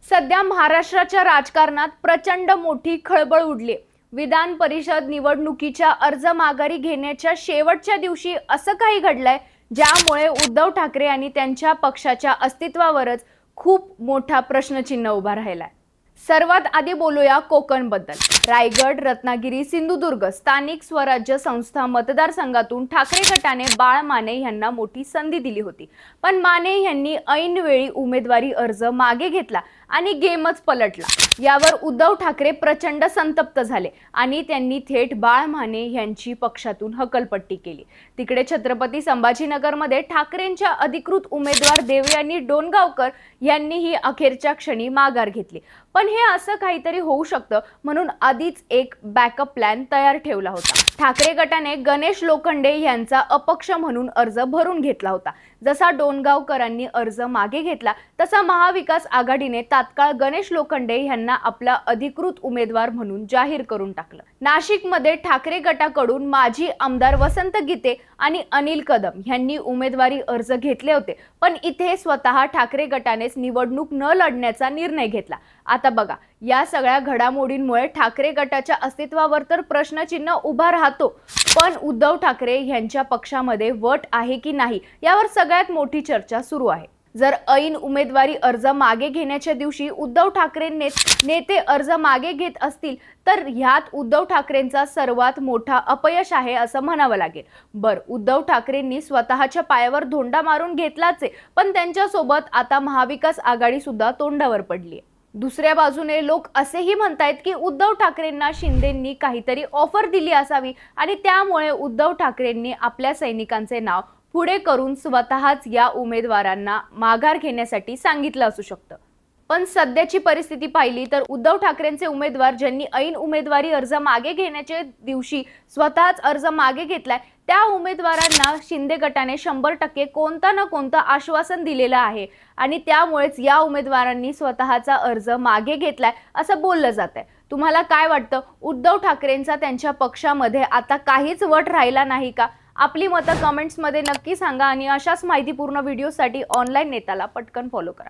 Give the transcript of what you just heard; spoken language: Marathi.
सध्या महाराष्ट्राच्या राजकारणात प्रचंड मोठी खळबळ उडली। विधान परिषद निवडणुकीच्या अर्ज माघारी घेण्याच्या शेवटच्या दिवशी असं काही घडलंय ज्यामुळे उद्धव ठाकरे आणि त्यांच्या पक्षाच्या अस्तित्वावरच खूप मोठा प्रश्नचिन्ह उभा राहिलाय। सर्वात आधी बोलूया कोकण बद्दल। रायगड, रत्नागिरी, सिंधुदुर्ग स्थानिक स्वराज्य संस्था मतदारसंघातून ठाकरे गटाने बाळ माने यांना मोठी संधी दिली होती, पण माने यांनी ऐनवेळी उमेदवारी अर्ज मागे घेतला आणि गेमच पलटला। यावर उद्धव ठाकरे प्रचंड संतप्त झाले आणि त्यांनी थेट बाळ माने यांची पक्षातून हकलपट्टी केली। तिकडे छत्रपती संभाजीनगरमध्ये ठाकरेंच्या अधिकृत उमेदवार देवयानी डोणगावकर यांनीही अखेरच्या क्षणी माघार घेतली, पण हे असं काहीतरी होऊ शकतं म्हणून आधीच एक बॅकअप प्लॅन तयार ठेवला होता। ठाकरे गटाने गणेश लोखंडे यांचा अपक्ष म्हणून अर्ज भरून घेतला होता। जसा डोणगावकरांनी अर्ज मागे घेतला तसा महाविकास आघाडीने तात्काळ गणेश लोखंडे यांना आपला अधिकृत उमेदवार म्हणून जाहीर करून टाकलं। नाशिकमध्ये ठाकरे गटाकडून माजी आमदार वसंत गीते आणि अनिल कदम यांनी उमेदवारी अर्ज घेतले होते, पण इथे स्वतः ठाकरे गटानेच निवडणूक न लढण्याचा निर्णय घेतला। आता बघा, या सगळ्या घडामोडींमुळे ठाकरे गटाच्या अस्तित्वावर तर प्रश्नचिन्ह उभा राहतो, पण उद्धव ठाकरे यांच्या पक्षामध्ये वट आहे की नाही यावर सगळ्यात मोठी चर्चा सुरू आहे। जर ऐन उमेदवारी अर्ज मागे घेण्याच्या दिवशी उद्धव ठाकरे नेते अर्ज मागे घेत असतील तर ह्यात उद्धव ठाकरेंचा सर्वात मोठा अपयश आहे असं म्हणावं लागेल। उद्धव ठाकरेंनी स्वतःच्या पायावर धोंडा मारून घेतलाच आहे, पण त्यांच्यासोबत आता महाविकास आघाडी सुद्धा तोंडावर पडली आहे। दुसऱ्या बाजूने लोक असेही म्हणतायत की उद्धव ठाकरेंना शिंदेंनी काहीतरी ऑफर दिली असावी आणि त्यामुळे उद्धव ठाकरेंनी आपल्या सैनिकांचे नाव पुढे करून स्वतःच या उमेदवारांना माघार घेण्यासाठी सांगितलं असू शकतं। पण सध्याची परिस्थिती पाहिली तर उद्धव ठाकरेंचे उमेदवार ज्यांनी ऐन उमेदवारी अर्ज मागे घेण्याच्या दिवशी स्वतःच अर्ज मागे घेतलाय त्या उमेदवारांना शिंदे गटाने 100% कोणता ना कोणता आश्वासन दिलेलं आहे आणि त्यामुळेच या उमेदवारांनी स्वतःचा अर्ज मागे घेतलाय असं बोललं जातंय। तुम्हाला काय वाटतं, उद्धव ठाकरेंचा त्यांच्या पक्षामध्ये आता काहीच वट राहिला नाही का? आपली मतं कमेंट्समध्ये नक्की सांगा आणि अशाच माहितीपूर्ण व्हिडिओसाठी ऑनलाईन नेताला पटकन फॉलो करा।